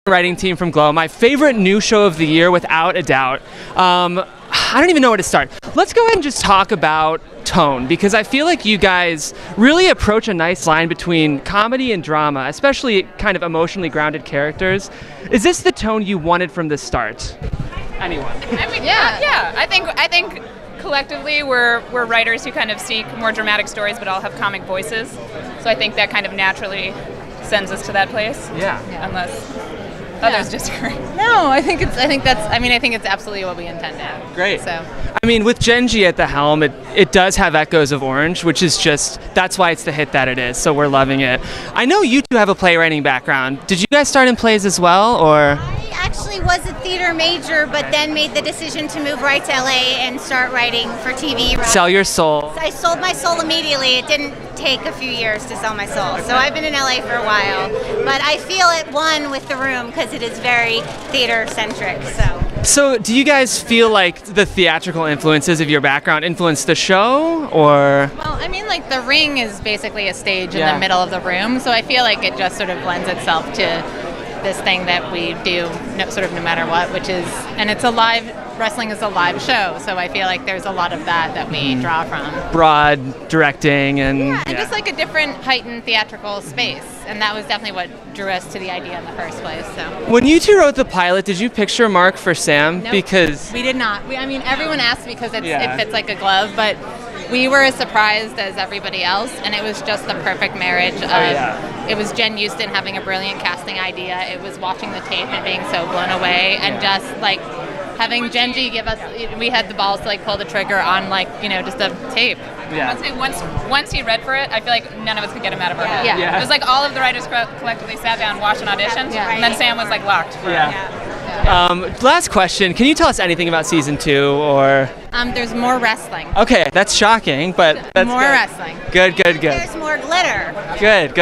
writing team from Glow. My favorite new show of the year, without a doubt. I don't even know where to start. Let's go ahead and just talk about tone, because I feel like you guys really approach a nice line between comedy and drama, especially kind of emotionally grounded characters. Is this the tone you wanted from the start? Anyone? I mean, yeah. I think collectively we're writers who kind of seek more dramatic stories, but all have comic voices. So I think that kind of naturally sends us to that place. Yeah. Unless others disagree. No, I think it's absolutely what we intended. Great. So. I mean, with Genji at the helm, it does have echoes of Orange, which is that's why it's the hit that it is, so we're loving it. I know you two have a playwriting background. Did you guys start in plays as well, or? I actually was a theater major, but then made the decision to move right to LA and start writing for TV. Sell your soul. I sold my soul immediately. It didn't take a few years to sell my soul. So I've been in LA for a while, but I feel at one with the room because it is very theater-centric, So do you guys feel like the theatrical influences of your background influence the show, or? Well, I mean, like, The Ring is basically a stage in the middle of the room, so I feel like it just sort of lends itself to this thing that we do sort of no matter what, which is, and it's a live, wrestling is a live show, so I feel like there's a lot of that we draw from. Broad directing and just like a different heightened theatrical space, and that was definitely what drew us to the idea in the first place. So when you two wrote the pilot, did you picture Mark for Sam? Nope. Because we did not. I mean, everyone asked because it fits like a glove, but we were as surprised as everybody else, and it was just the perfect marriage of it was Jen Houston having a brilliant casting idea, it was watching the tape and being so blown away, and just like having Genji give us, we had the balls to like pull the trigger on like, just a tape. Yeah. Once he read for it, I feel like none of us could get him out of our head. Yeah. It was like all of the writers collectively sat down, watched an audition, and then Sam was like locked. Last question, can you tell us anything about season 2, or? There's more wrestling. Okay, that's shocking, but that's more wrestling. Good. there's more glitter. Good.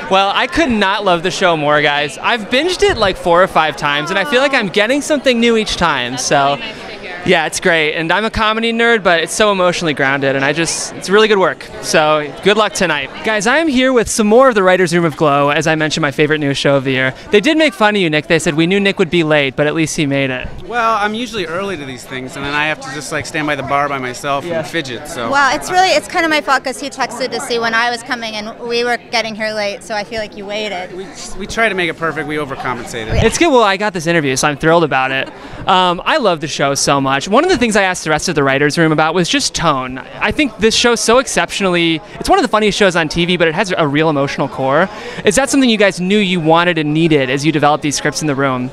Well, I could not love the show more, guys. I've binged it like 4 or 5 times, and I feel like I'm getting something new each time. That's so. Really nice to hear. Yeah, it's great, and I'm a comedy nerd, but it's so emotionally grounded, and it's really good work. So good luck tonight. Guys, I am here with some more of the Writer's Room of Glow, as I mentioned, my favorite news show of the year. They did make fun of you, Nick. They said, we knew Nick would be late, but at least he made it. Well, I'm usually early to these things, and then I have to just like stand by the bar by myself and fidget, so. Well, it's kind of my fault because he texted to see when I was coming, and we were getting here late, so I feel like you waited. We try to make it perfect, we overcompensated. It's good. Well, I got this interview, so I'm thrilled about it. I love the show so much. One of the things I asked the rest of the writers' room about was just tone. I think this show so exceptionally, it's one of the funniest shows on TV, but it has a real emotional core. Is that something you guys knew you wanted and needed as you developed these scripts in the room?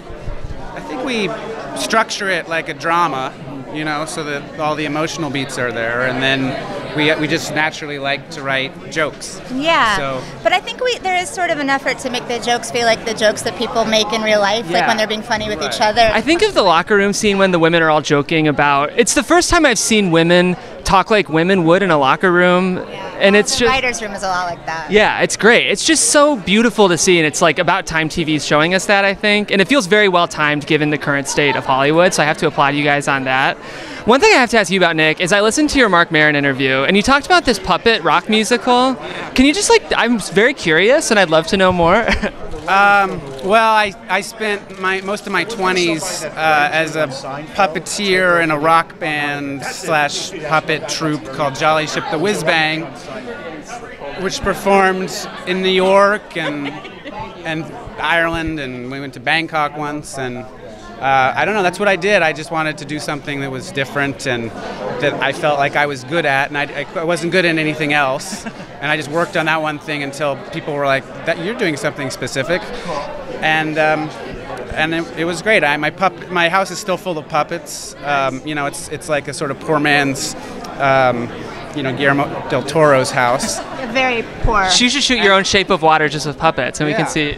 I think we structure it like a drama, so that all the emotional beats are there, and then we just naturally like to write jokes. Yeah, so. But I think there is sort of an effort to make the jokes feel like the jokes that people make in real life, like when they're being funny with each other. I think of the locker room scene when the women are all joking about, it's the first time I've seen women talk like women would in a locker room, and it's the just... writer's room is a lot like that. Yeah, it's great. It's just so beautiful to see, and it's like about time TV's showing us that, I think, and it feels very well timed given the current state of Hollywood, so I have to applaud you guys on that. One thing I have to ask you about, Nick, is I listened to your Mark Maron interview, and you talked about this puppet rock musical. Can you just I'm very curious, and I'd love to know more. Well, I spent most of my 20s as a puppeteer in a rock band / puppet troupe called Jolly Ship the Whiz Bang, which performed in New York and Ireland, and we went to Bangkok once, and I don't know, that's what I did. I just wanted to do something that was different and that I felt like I was good at, and I wasn't good at anything else. And I just worked on that one thing until people were like, "That you're doing something specific," and it was great. My house is still full of puppets. It's like a sort of poor man's, Guillermo del Toro's house. Very poor. You should shoot your own Shape of Water just with puppets, and we can see.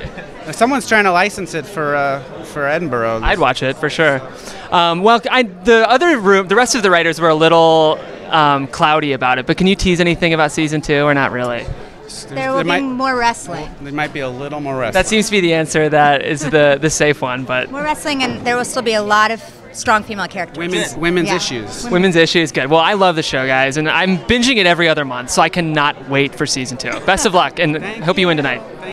Someone's trying to license it for Edinburgh. I'd watch it for sure. The rest of the writers were a little cloudy about it, but can you tease anything about season 2 or not really? There will be more wrestling. There might be a little more wrestling. That seems to be the answer. That is the safe one, but more wrestling, and there will still be a lot of strong female characters. Women's issues. Women's issues, good. Well, I love the show, guys, and I'm binging it every other month, so I cannot wait for season 2. Best of luck, and hope you win tonight.